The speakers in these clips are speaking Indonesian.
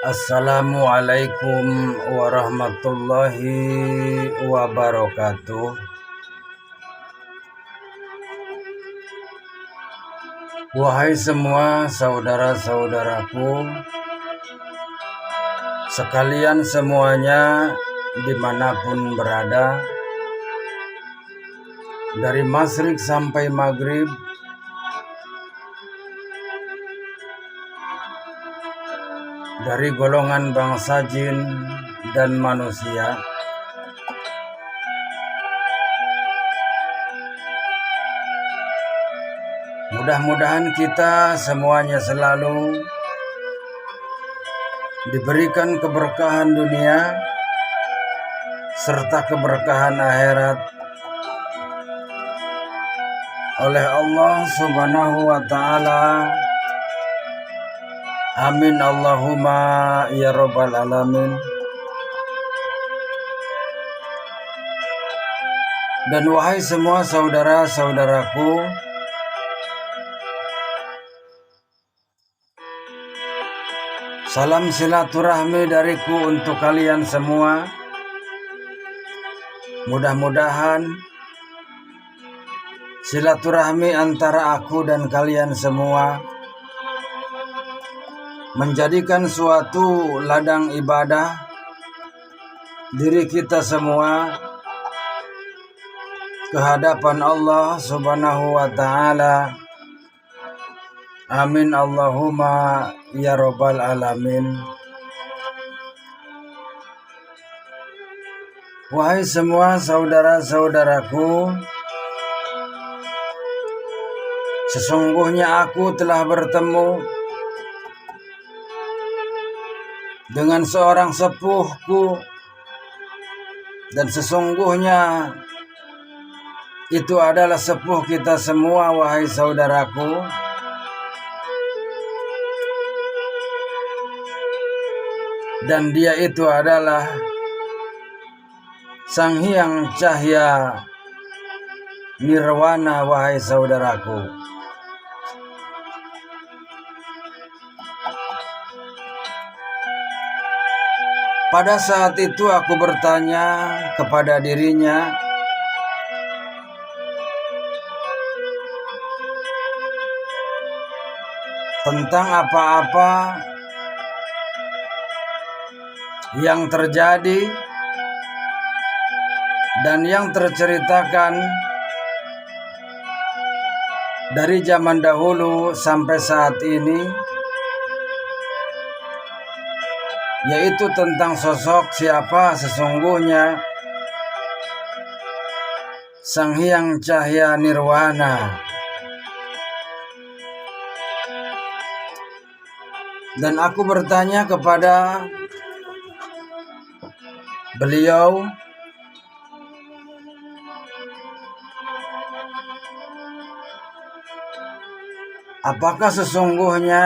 Assalamualaikum warahmatullahi wabarakatuh. Wahai semua saudara-saudaraku sekalian semuanya dimanapun berada, dari masyrik sampai maghrib, dari golongan bangsa jin dan manusia, mudah-mudahan kita semuanya selalu diberikan keberkahan dunia serta keberkahan akhirat oleh Allah Subhanahu wa ta'ala. Amin Allahumma ya rabbal alamin. Dan wahai semua saudara-saudaraku, salam silaturahmi dariku untuk kalian semua. Mudah-mudahan silaturahmi antara aku dan kalian semua menjadikan suatu ladang ibadah diri kita semua ke hadapan Allah Subhanahu wa ta'ala. Amin Allahumma ya rabbal alamin. Wahai semua saudara-saudaraku, sesungguhnya aku telah bertemu dengan seorang sepuhku, dan sesungguhnya itu adalah sepuh kita semua, wahai saudaraku. Dan dia itu adalah Sang Hyang Cahya Nirwana, wahai saudaraku. Pada saat itu aku bertanya kepada dirinya, tentang apa-apa yang terjadi dan yang terceritakan dari zaman dahulu sampai saat ini, yaitu tentang sosok siapa sesungguhnya Sang Hyang Cahya Nirwana. Dan aku bertanya kepada beliau, apakah sesungguhnya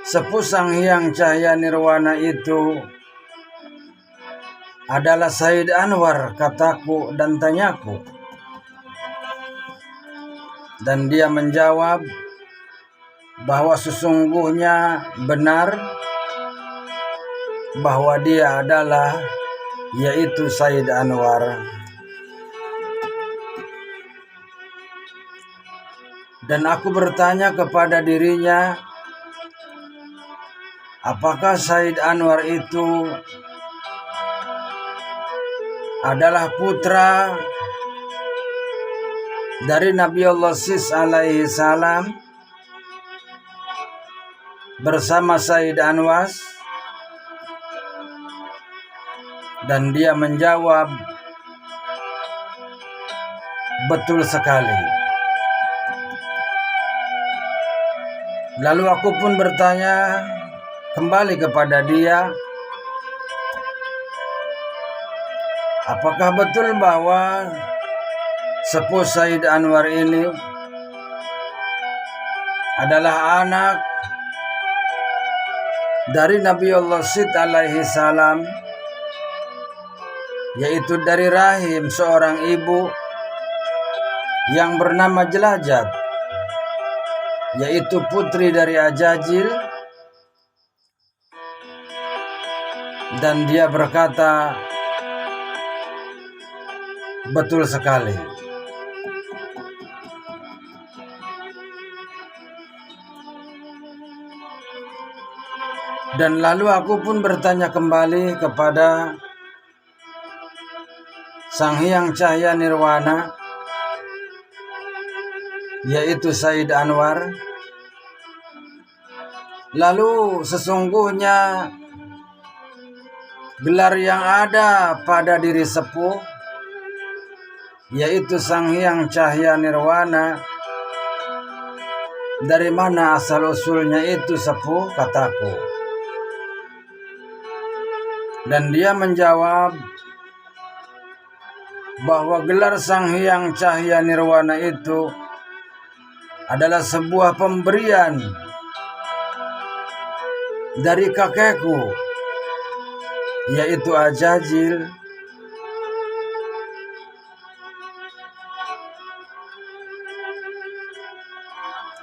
sepuh Sang Hyang Cahya Nirwana itu adalah Said Anwar, kataku dan tanyaku. Dan dia menjawab bahwa sesungguhnya benar bahwa dia adalah yaitu Said Anwar. Dan aku bertanya kepada dirinya, apakah Said Anwar itu adalah putra dari Nabi Allah Sis alaihi salam bersama Said Anwas? Dan dia menjawab, betul sekali. Lalu aku pun bertanya kembali kepada Dia. Apakah betul bahwa Sepuh Said Anwar ini adalah anak dari Nabiullah Syed alaihi salam, yaitu dari rahim seorang ibu yang bernama Jelajat, yaitu putri dari Ajajil? Dan dia berkata, betul sekali. Dan lalu aku pun bertanya kembali kepada Sang Hyang Cahya Nirwana, yaitu Said Anwar. Lalu sesungguhnya gelar yang ada pada diri sepuh, yaitu Sang Hyang Cahya Nirwana, dari mana asal usulnya itu sepuh, kataku. Dan dia menjawab bahwa gelar Sang Hyang Cahya Nirwana itu adalah sebuah pemberian dari kakekku, yaitu Ajajil.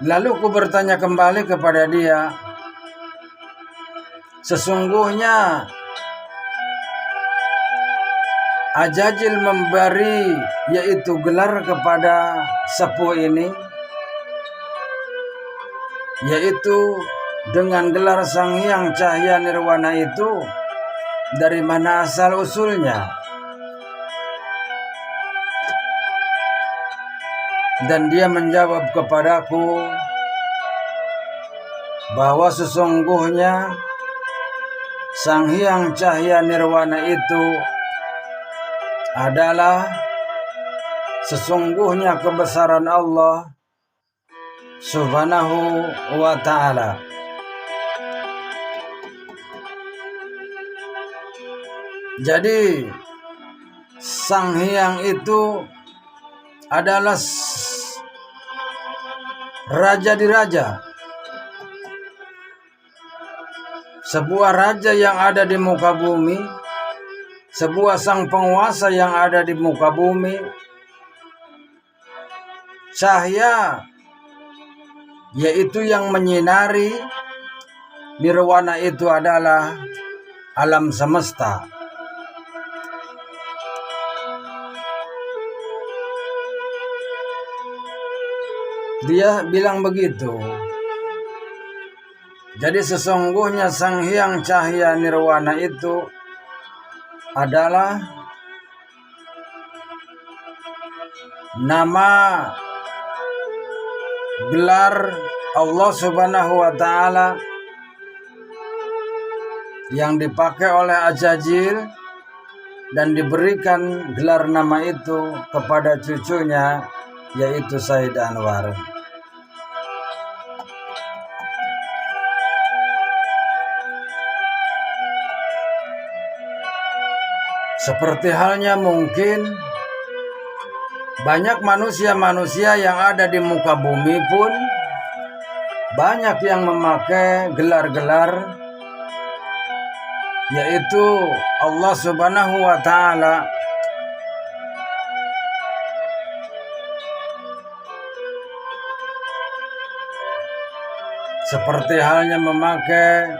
Lalu ku bertanya kembali kepada dia, sesungguhnya Ajajil memberi yaitu gelar kepada sepuh ini, yaitu dengan gelar Sang Hyang Cahya Nirwana itu, dari mana asal usulnya? Dan dia menjawab kepadaku bahwa sesungguhnya Sang Hyang Cahya Nirwana itu adalah sesungguhnya kebesaran Allah Subhanahu wa ta'ala. Jadi Sang Hyang itu adalah raja di raja, sebuah raja yang ada di muka bumi, sebuah sang penguasa yang ada di muka bumi. Cahya yaitu yang menyinari, nirwana itu adalah alam semesta. Dia bilang begitu. Jadi sesungguhnya Sang Hyang Cahya Nirwana itu adalah nama gelar Allah Subhanahu wa ta'ala yang dipakai oleh Ajajil, dan diberikan gelar nama itu kepada cucunya, yaitu Said Anwar. Seperti halnya mungkin banyak manusia-manusia yang ada di muka bumi pun banyak yang memakai gelar-gelar, yaitu Allah Subhanahu wa ta'ala. Seperti halnya memakai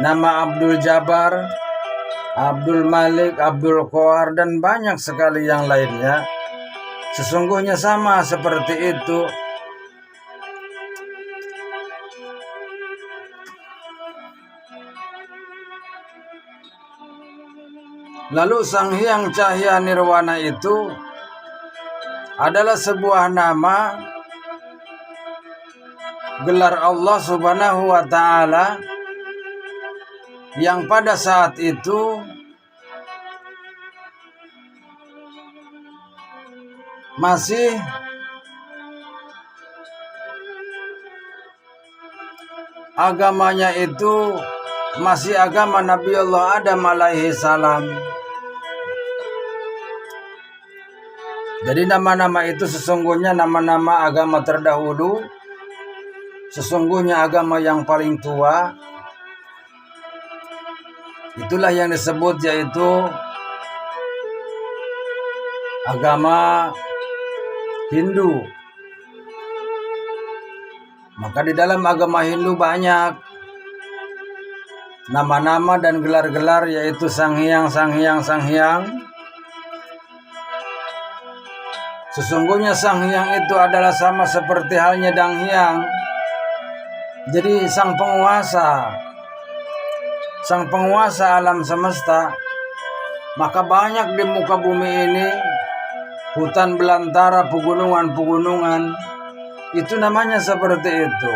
nama Abdul Jabbar, Abdul Malik, Abdul Qahar, dan banyak sekali yang lainnya. Sesungguhnya sama seperti itu. Lalu Sang Hyang Cahya Nirwana itu adalah sebuah nama gelar Allah Subhanahu wa ta'ala yang pada saat itu masih agamanya itu masih agama Nabi Allah Adam alaihi salam. Jadi nama-nama itu sesungguhnya nama-nama agama terdahulu, sesungguhnya agama yang paling tua. Itulah yang disebut yaitu agama Hindu. Maka di dalam agama Hindu banyak nama-nama dan gelar-gelar yaitu Sang Hyang, Sang Hyang, Sang Hyang. Sesungguhnya Sang Hyang itu adalah sama seperti halnya Dang Hyang. Jadi sang penguasa alam semesta. Maka banyak di muka bumi ini hutan belantara, pegunungan-pegunungan. Itu namanya seperti itu.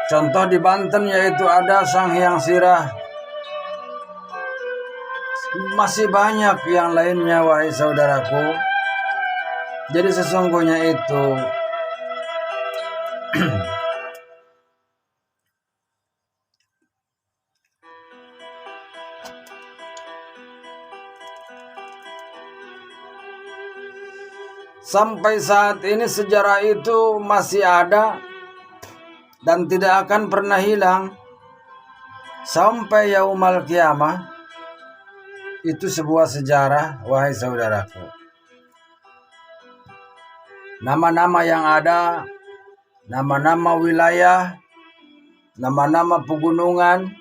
Contoh di Banten yaitu ada Sang Hyang Sirah. Masih banyak yang lainnya, wahai saudaraku. Jadi sesungguhnya itu sampai saat ini sejarah itu masih ada dan tidak akan pernah hilang sampai yaumal kiamah. Itu sebuah sejarah, wahai saudaraku. Nama-nama yang ada, nama-nama wilayah, nama-nama pegunungan,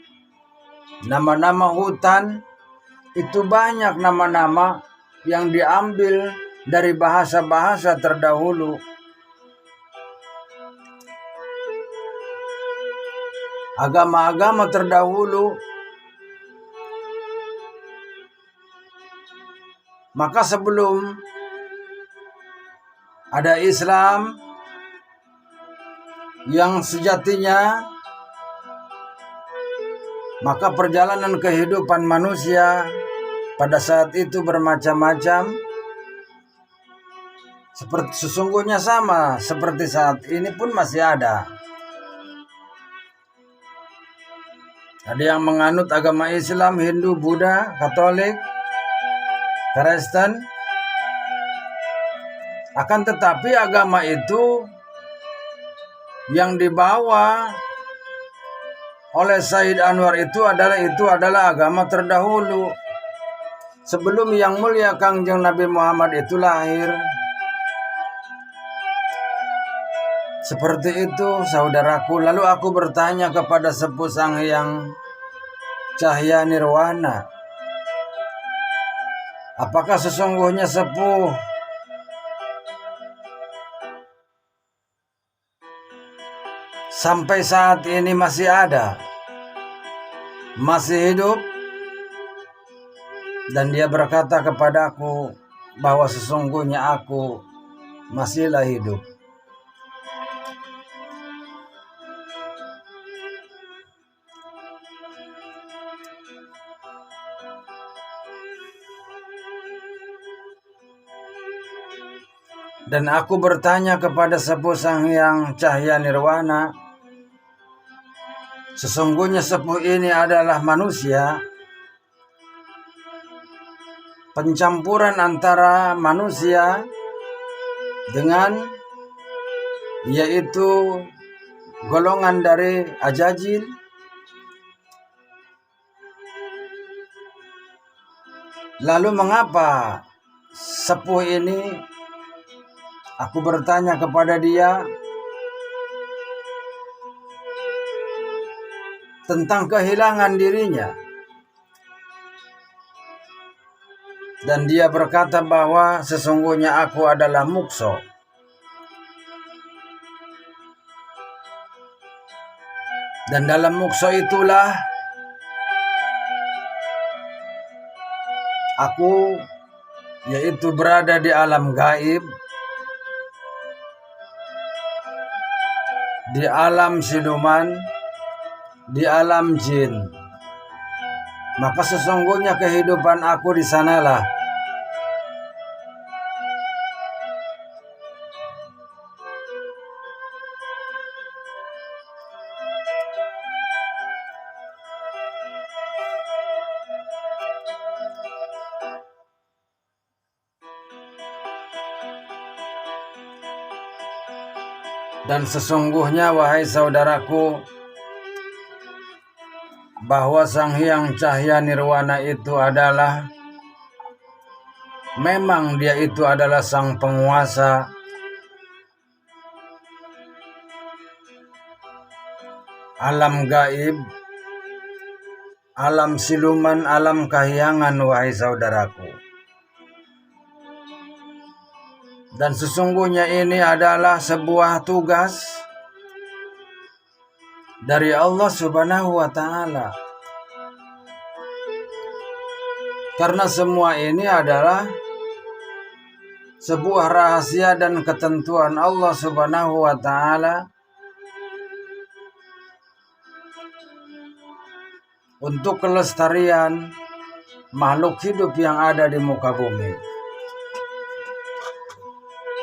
nama-nama hutan, itu banyak nama-nama yang diambil dari bahasa-bahasa terdahulu. Agama-agama terdahulu. Maka sebelum ada Islam yang sejatinya, maka perjalanan kehidupan manusia pada saat itu bermacam-macam. Sesungguhnya sama seperti saat ini pun masih ada. Ada yang menganut agama Islam, Hindu, Buddha, Katolik, Kristen. Akan tetapi agama itu yang dibawa oleh Said Anwar itu adalah agama terdahulu. Sebelum Yang Mulia Kangjeng Nabi Muhammad itu lahir. Seperti itu, saudaraku. Lalu aku bertanya kepada Sepuh Sang Hyang Cahya Nirwana, apakah sesungguhnya Sepuh sampai saat ini masih ada, masih hidup? Dan dia berkata kepadaku bahwa sesungguhnya aku masihlah hidup. Dan aku bertanya kepada Sepuh Sang Hyang Cahya Nirwana, sesungguhnya Sepuh ini adalah manusia, pencampuran antara manusia dengan yaitu golongan dari Ajajil. Lalu mengapa Sepuh ini, aku bertanya kepada dia tentang kehilangan dirinya. Dan dia berkata bahwa sesungguhnya aku adalah mukso. Dan dalam mukso itulah aku yaitu berada di alam gaib, di alam siluman, di alam jin. Maka sesungguhnya kehidupan aku di sanalah. Dan sesungguhnya wahai saudaraku, bahwa Sang Hyang Cahya Nirwana itu adalah, memang dia itu adalah sang penguasa alam gaib, alam siluman, alam kahyangan, wahai saudaraku. Dan sesungguhnya ini adalah sebuah tugas dari Allah Subhanahu wa Ta'ala. Karena semua ini adalah sebuah rahasia dan ketentuan Allah Subhanahu wa Ta'ala untuk kelestarian makhluk hidup yang ada di muka bumi.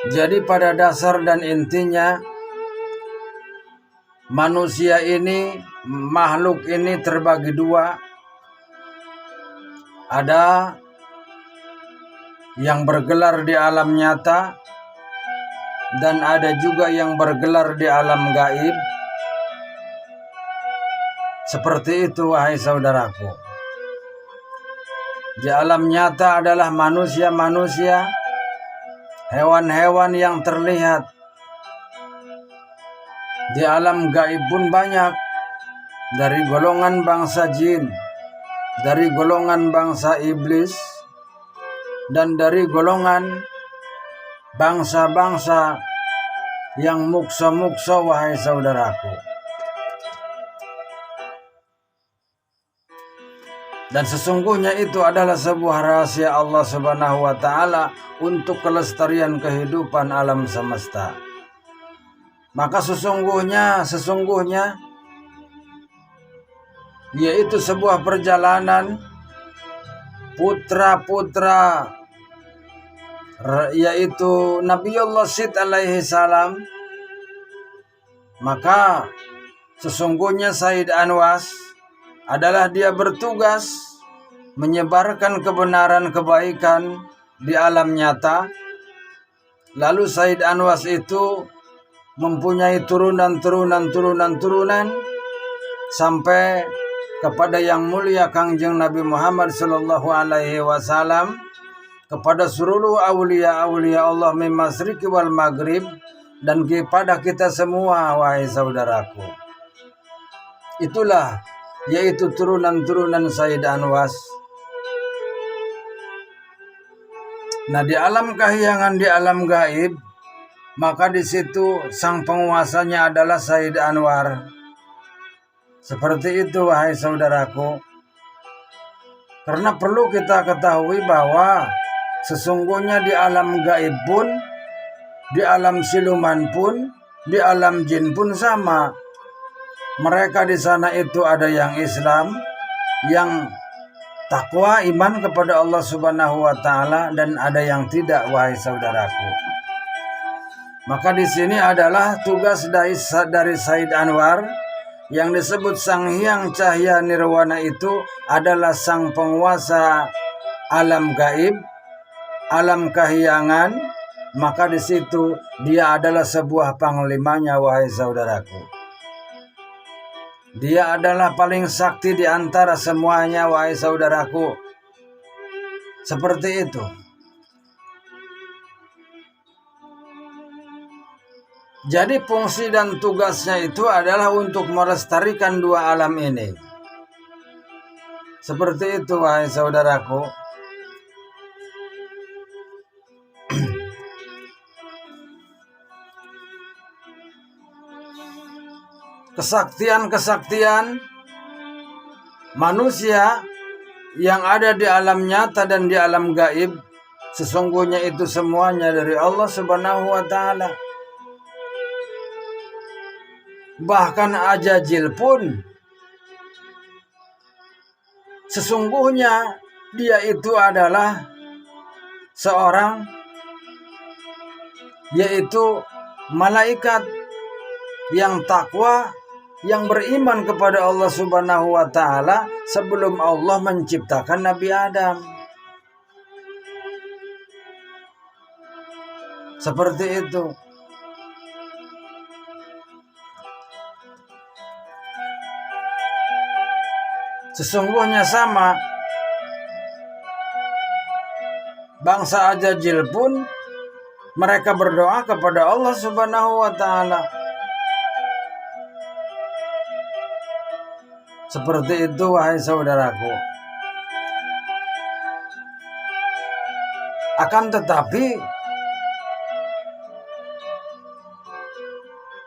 Jadi pada dasar dan intinya, manusia ini, makhluk ini terbagi dua. Ada yang bergelar di alam nyata, dan ada juga yang bergelar di alam gaib. Seperti itu, wahai saudaraku. Di alam nyata adalah manusia-manusia, hewan-hewan yang terlihat. Di alam gaib pun banyak, dari golongan bangsa jin, dari golongan bangsa iblis, dan dari golongan bangsa-bangsa yang muksa-muksa, wahai saudaraku. Dan sesungguhnya itu adalah sebuah rahasia Allah Subhanahu wa Ta'ala untuk kelestarian kehidupan alam semesta. Maka sesungguhnya yaitu sebuah perjalanan putra-putra, yaitu Nabiullah Syed alaihi salam. Maka sesungguhnya Said Anwas adalah dia bertugas menyebarkan kebenaran kebaikan di alam nyata. Lalu Said Anwas itu mempunyai turunan sampai kepada yang mulia Kangjeng Nabi Muhammad sallallahu alaihi wasallam, kepada seluruh aulia-aulia Allah min masyriqi wal maghrib, dan kepada kita semua, wahai saudaraku. Itulah yaitu turunan Said Anwas. Nah, di alam kahyangan, di alam gaib, maka di situ sang penguasanya adalah Said Anwar. Seperti itu, wahai saudaraku. Karena perlu kita ketahui bahwa sesungguhnya di alam gaib pun, di alam siluman pun, di alam jin pun sama. Mereka di sana itu ada yang Islam, yang takwa, iman kepada Allah Subhanahu wa Ta'ala, dan ada yang tidak, wahai saudaraku. Maka di sini adalah tugas dari Said Anwar yang disebut Sang Hyang Cahya Nirwana. Itu adalah sang penguasa alam gaib, alam kahyangan. Maka di situ dia adalah sebuah panglimanya, wahai saudaraku. Dia adalah paling sakti di antara semuanya, wahai saudaraku. Seperti itu. Jadi fungsi dan tugasnya itu adalah untuk melestarikan dua alam ini. Seperti itu, wahai saudaraku. Kesaktian-kesaktian manusia yang ada di alam nyata dan di alam gaib, sesungguhnya itu semuanya dari Allah Subhanahu wa Ta'ala. Bahkan Ajajil pun sesungguhnya dia itu adalah seorang, yaitu malaikat yang takwa, yang beriman kepada Allah Subhanahu wa Ta'ala sebelum Allah menciptakan Nabi Adam. Seperti itu. Sesungguhnya sama. Bangsa Ajajil pun mereka berdoa kepada Allah Subhanahu wa Ta'ala. Seperti itu, wahai saudaraku. Akan tetapi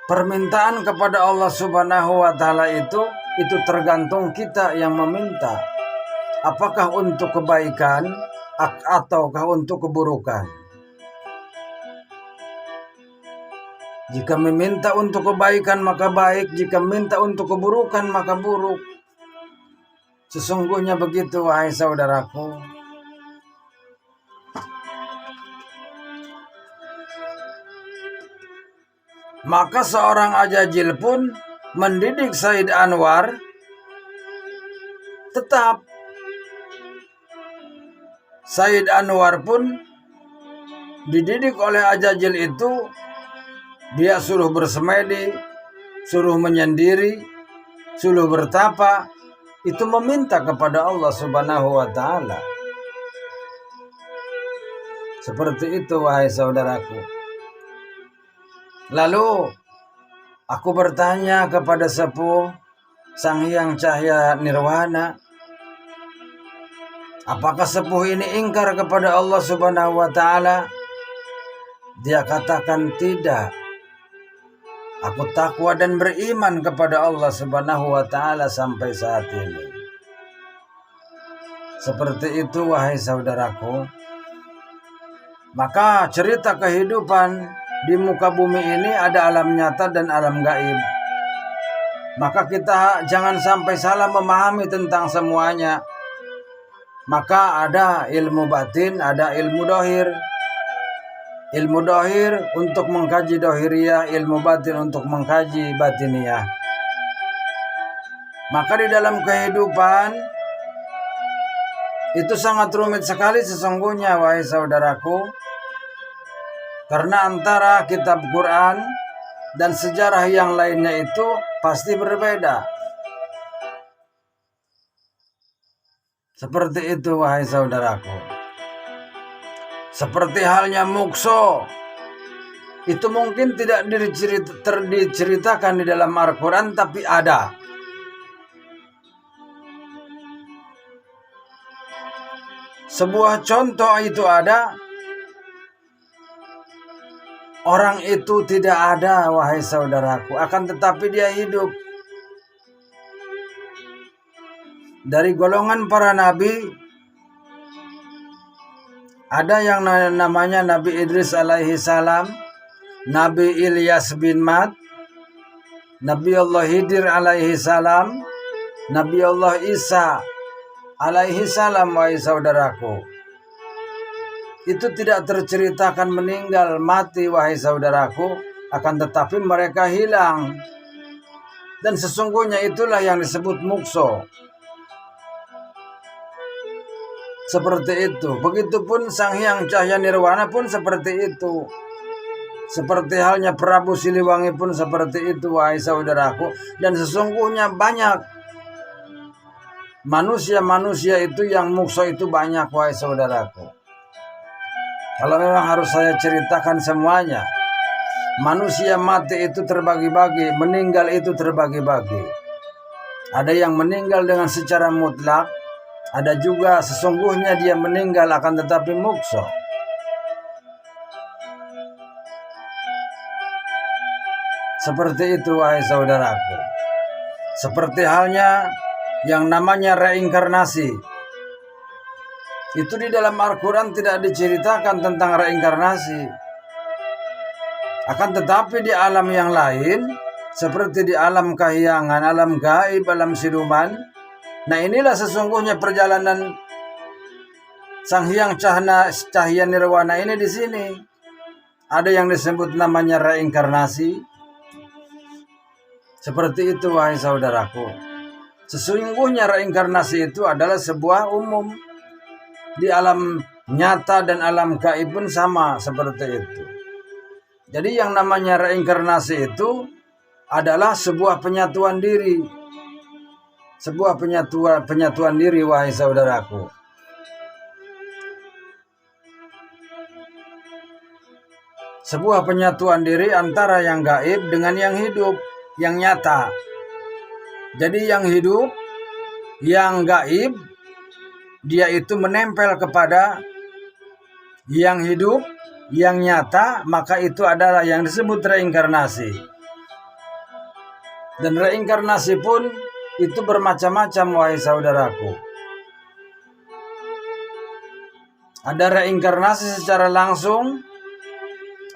permintaan kepada Allah Subhanahu wa Ta'ala itu tergantung kita yang meminta. Apakah untuk kebaikan ataukah untuk keburukan? Jika meminta untuk kebaikan maka baik, jika minta untuk keburukan maka buruk. Sesungguhnya begitu, wahai saudaraku. Maka seorang Ajajil pun mendidik Said Anwar, tetap Said Anwar pun dididik oleh Ajajil itu. Dia suruh bersemedi, suruh menyendiri, suruh bertapa. Itu meminta kepada Allah Subhanahu wa Ta'ala. Seperti itu, wahai saudaraku. Lalu aku bertanya kepada sepuh Sang Hyang Cahya Nirwana, apakah sepuh ini ingkar kepada Allah Subhanahu wa Ta'ala? Dia katakan, tidak. Aku takwa dan beriman kepada Allah Subhanahu wa Ta'ala sampai saat ini. Seperti itu, wahai saudaraku. Maka cerita kehidupan di muka bumi ini ada alam nyata dan alam gaib. Maka kita jangan sampai salah memahami tentang semuanya. Maka ada ilmu batin, ada ilmu dohir. Ilmu dohir untuk mengkaji dohiriyah, ilmu batin untuk mengkaji batiniyah. Maka di dalam kehidupan itu sangat rumit sekali sesungguhnya, wahai saudaraku. Karena antara kitab Quran dan sejarah yang lainnya itu pasti berbeda. Seperti itu, wahai saudaraku. Seperti halnya mukso, itu mungkin tidak diceritakan di dalam Al-Quran, tapi ada. Sebuah contoh itu ada, orang itu tidak ada, wahai saudaraku, akan tetapi dia hidup. Dari golongan para nabi, ada yang namanya Nabi Idris alaihi salam, Nabi Ilyas bin Mad, Nabi Allah Hidir alaihi salam, Nabi Allah Isa alaihi salam, wahai saudaraku. Itu tidak terceritakan meninggal, mati, wahai saudaraku. Akan tetapi mereka hilang. Dan sesungguhnya itulah yang disebut mukso. Seperti itu. Begitupun Sang Hyang Cahya Nirwana pun seperti itu. Seperti halnya Prabu Siliwangi pun seperti itu, wahai saudaraku. Dan sesungguhnya banyak manusia-manusia itu yang mukso itu banyak, wahai saudaraku. Kalau memang harus saya ceritakan semuanya, manusia mati itu terbagi-bagi, meninggal itu terbagi-bagi. Ada yang meninggal dengan secara mutlak, ada juga sesungguhnya dia meninggal akan tetapi mukso. Seperti itu, wahai saudaraku. Seperti halnya yang namanya reinkarnasi. Itu di dalam Al-Quran tidak diceritakan tentang reinkarnasi. Akan tetapi di alam yang lain, seperti di alam kahyangan, alam gaib, alam siluman, nah inilah sesungguhnya perjalanan Sang Hyang Cahya Nirwana ini di sini. Ada yang disebut namanya reinkarnasi. Seperti itu, wahai saudaraku. Sesungguhnya reinkarnasi itu adalah sebuah umum. Di alam nyata dan alam gaib pun sama seperti itu. Jadi yang namanya reinkarnasi itu adalah sebuah penyatuan diri. sebuah penyatuan diri, wahai saudaraku. Sebuah penyatuan diri antara yang gaib dengan yang hidup, yang nyata. Jadi yang hidup, yang gaib, dia itu menempel kepada yang hidup, yang nyata, maka itu adalah yang disebut reinkarnasi. Dan reinkarnasi pun itu bermacam-macam, wahai saudaraku. Ada reinkarnasi secara langsung,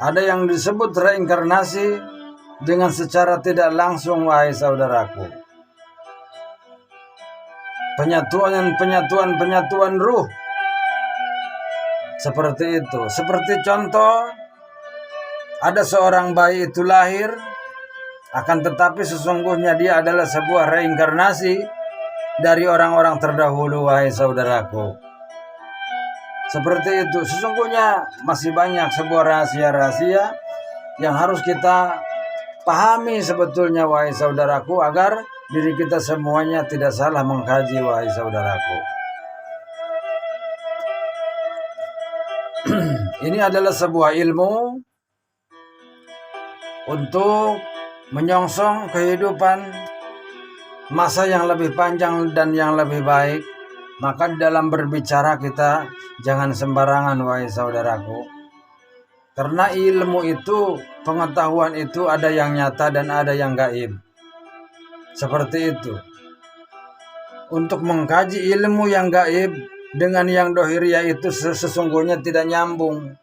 ada yang disebut reinkarnasi dengan secara tidak langsung, wahai saudaraku. Penyatuan ruh. Seperti itu. Seperti contoh, ada seorang bayi itu lahir, akan tetapi sesungguhnya dia adalah sebuah reinkarnasi dari orang-orang terdahulu, wahai saudaraku. Seperti itu. Sesungguhnya masih banyak sebuah rahasia-rahasia yang harus kita pahami sebetulnya, wahai saudaraku, agar diri kita semuanya tidak salah mengkaji, wahai saudaraku. Ini adalah sebuah ilmu untuk menyongsong kehidupan masa yang lebih panjang dan yang lebih baik. Maka dalam berbicara kita jangan sembarangan, wahai saudaraku. Karena ilmu itu, pengetahuan itu ada yang nyata dan ada yang gaib. Seperti itu. Untuk mengkaji ilmu yang gaib dengan yang dohiriyah itu sesungguhnya tidak nyambung.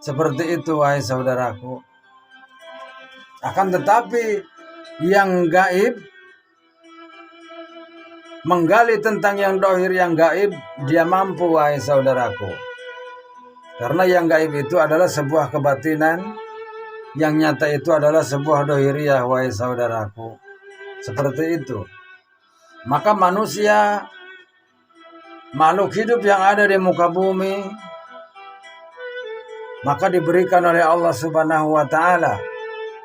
Seperti itu, wahai saudaraku. Akan tetapi yang gaib, menggali tentang yang dohir, yang gaib, dia mampu, wahai saudaraku. Karena yang gaib itu adalah sebuah kebatinan, yang nyata itu adalah sebuah dohiriyah, wahai saudaraku. Seperti itu. Maka manusia, makhluk hidup yang ada di muka bumi, maka diberikan oleh Allah Subhanahu wa Ta'ala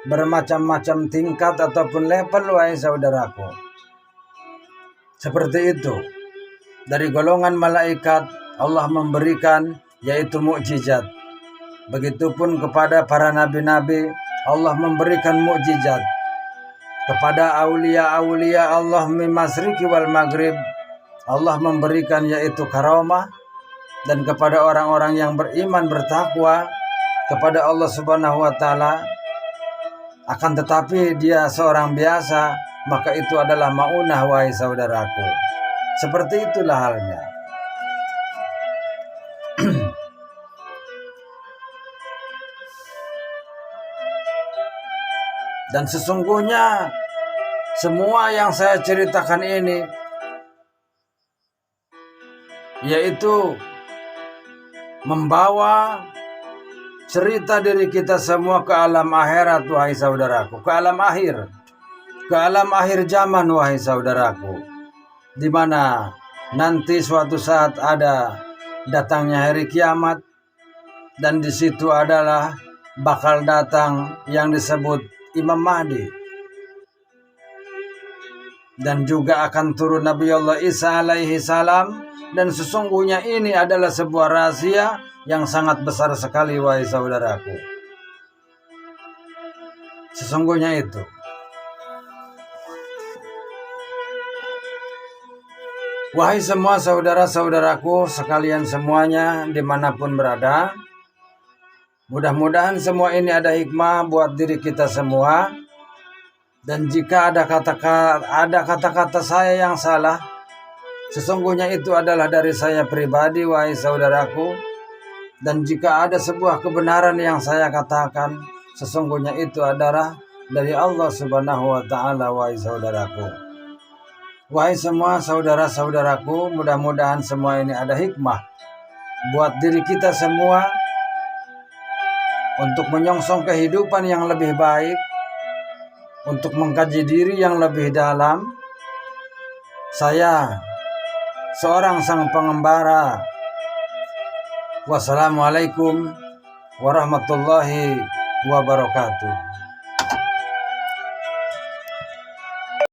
bermacam-macam tingkat ataupun level, wahai saudaraku. Seperti itu. Dari golongan malaikat Allah memberikan yaitu mukjizat. Begitupun kepada para nabi-nabi Allah memberikan mukjizat. Kepada aulia-aulia Allah min masriki wal maghrib Allah memberikan yaitu karamah. Dan kepada orang-orang yang beriman bertakwa kepada Allah Subhanahu wa Ta'ala, akan tetapi dia seorang biasa, maka itu adalah maunah, wahai saudaraku. Seperti itulah halnya. Dan sesungguhnya semua yang saya ceritakan ini yaitu membawa cerita diri kita semua ke alam akhirat, wahai saudaraku. Ke alam akhir. Ke alam akhir zaman, wahai saudaraku. Di mana nanti suatu saat ada datangnya hari kiamat. Dan di situ adalah bakal datang yang disebut Imam Mahdi. Dan juga akan turun Nabi Allah Isa alaihi salam. Dan sesungguhnya ini adalah sebuah rahasia yang sangat besar sekali, wahai saudaraku. Sesungguhnya itu. Wahai semua saudara-saudaraku sekalian semuanya dimanapun berada, mudah-mudahan semua ini ada hikmah buat diri kita semua. Dan jika ada kata-kata saya yang salah, sesungguhnya itu adalah dari saya pribadi, wahai saudaraku. Dan jika ada sebuah kebenaran yang saya katakan, sesungguhnya itu adalah dari Allah Subhanahu wa Ta'ala, wahai saudaraku. Wahai semua saudara-saudaraku, mudah-mudahan semua ini ada hikmah buat diri kita semua untuk menyongsong kehidupan yang lebih baik, untuk mengkaji diri yang lebih dalam. Saya seorang sang pengembara. Wassalamualaikum warahmatullahi wabarakatuh.